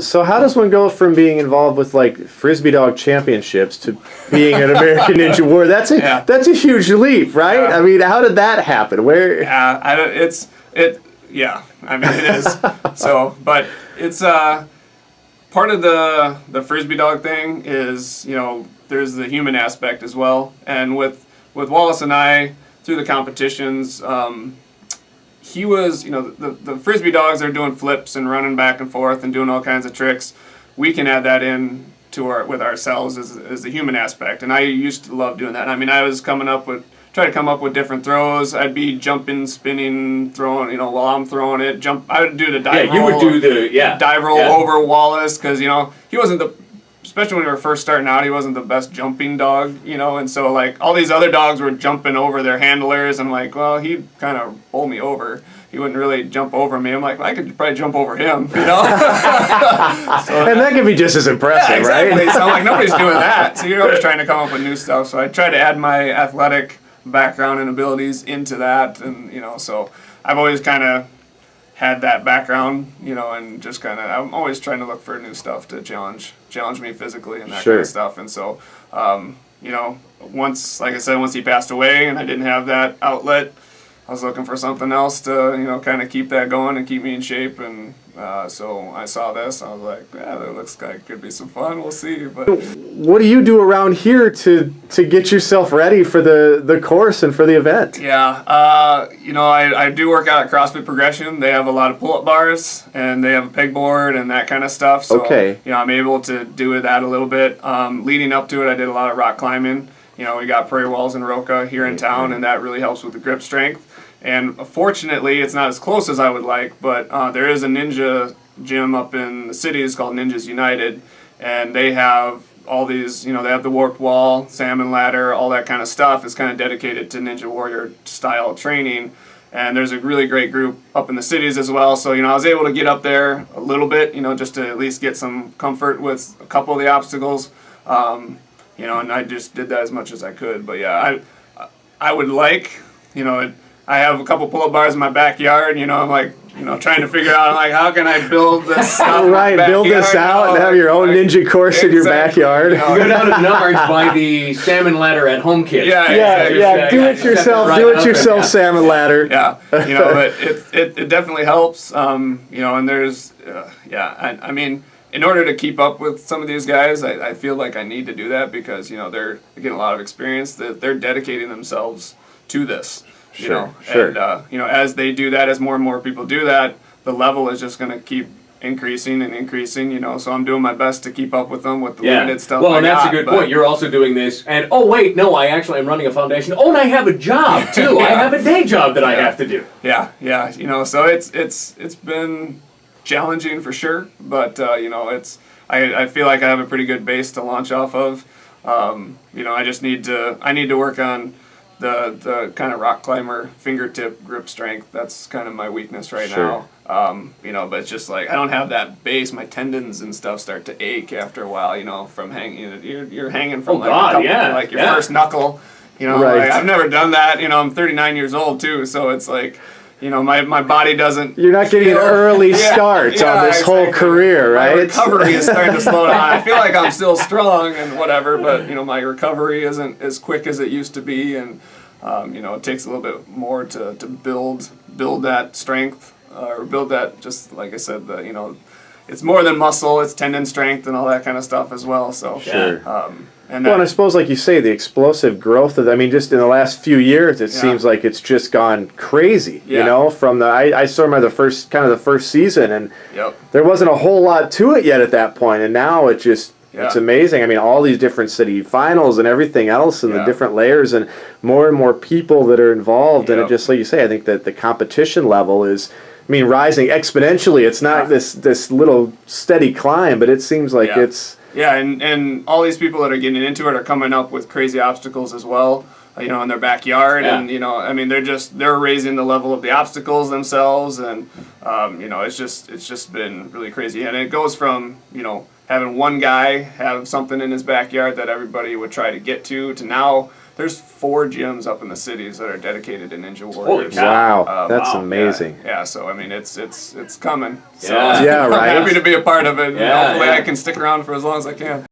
So how does one go from being involved with like frisbee dog championships to being an American Ninja Warrior? That's a huge leap, right? Yeah. I mean, how did that happen? Where? Yeah, yeah. I mean, it is. So, but it's part of the frisbee dog thing is, there's the human aspect as well. And with Wallace and I through the competitions, he was, the frisbee dogs are doing flips and running back and forth and doing all kinds of tricks. We can add that in with ourselves as the human aspect. And I used to love doing that. I mean, I was trying to come up with different throws. I'd be jumping, spinning, throwing, while I'm throwing it. I would do the dive roll. You would do the, dive roll over Wallace because, he wasn't especially when we were first starting out, he wasn't the best jumping dog, and so like all these other dogs were jumping over their handlers, and like, well, he'd kind of bowl me over. He wouldn't really jump over me. I'm like, well, I could probably jump over him, And that could be just as impressive, exactly. right? So I'm like, nobody's doing that. So you're always trying to come up with new stuff. So I try to add my athletic background and abilities into that, and so I've always kind of had that background, and just kind of, I'm always trying to look for new stuff to challenge me physically and that kind of stuff. And so, once he passed away and I didn't have that outlet, I was looking for something else to, kind of keep that going and keep me in shape. And so I saw this. I was like, yeah, that looks like it could be some fun. We'll see. But what do you do around here to get yourself ready for the course and for the event? Yeah, I do work out at CrossFit Progression. They have a lot of pull-up bars and they have a pegboard and that kind of stuff. So, I'm able to do that a little bit. Leading up to it, I did a lot of rock climbing. We got Prairie Walls and Roca here in town, and that really helps with the grip strength. And fortunately, it's not as close as I would like, but there is a ninja gym up in the city. It's called Ninjas United, and they have all these, they have the warped wall, salmon ladder, all that kind of stuff. It's kind of dedicated to Ninja Warrior style training. And there's a really great group up in the cities as well. So, I was able to get up there a little bit, just to at least get some comfort with a couple of the obstacles. And I just did that as much as I could. But yeah, I would like, I have a couple pull-up bars in my backyard. I'm like, trying to figure out, like, how can I build this stuff? Right, build this out and have your own ninja course in your backyard. You go down to Menards, buy the salmon ladder at home kit. Yeah. Do it yourself, salmon ladder. Yeah, but it definitely helps. And there's, I mean, in order to keep up with some of these guys, I feel like I need to do that because, they're getting a lot of experience, that they're dedicating themselves to this. Sure. And, as they do that, as more and more people do that, the level is just going to keep increasing and increasing, so I'm doing my best to keep up with them with the limited stuff. Well, and that's a good point. You're also doing this, and I actually am running a foundation. Oh, and I have a job, too. I have a day job that I have to do. Yeah, so it's been challenging for sure, but, I feel like I have a pretty good base to launch off of. I just need to work on the kind of rock climber fingertip grip strength. That's kind of my weakness right now. But it's just like I don't have that base. My tendons and stuff start to ache after a while. From hanging. You're hanging from your first knuckle. Right. Like, I've never done that. I'm 39 years old too, so it's like. My body doesn't. You're not getting an early start on this whole career, right? My recovery is starting to slow down. I feel like I'm still strong and whatever, but my recovery isn't as quick as it used to be, and it takes a little bit more to build that strength or build that. Just like I said, it's more than muscle; it's tendon strength and all that kind of stuff as well. So And I suppose, like you say, the explosive growth of, just in the last few years, it seems like it's just gone crazy. From I saw him at the first season, and there wasn't a whole lot to it yet at that point, and now it's amazing. All these different city finals and everything else, and the different layers, and more people that are involved, and it just like you say, I think that the competition level is. Rising exponentially. It's not this little steady climb, but it seems like it's. Yeah, and all these people that are getting into it are coming up with crazy obstacles as well, in their backyard, and they're raising the level of the obstacles themselves, and it's just been really crazy, and it goes from having one guy have something in his backyard that everybody would try to get to now there's 4 gyms up in the cities that are dedicated to Ninja Warriors. Wow, that's amazing. Yeah, so I mean, it's coming. So Yeah. Yeah, right. I'm happy to be a part of it. And hopefully I can stick around for as long as I can.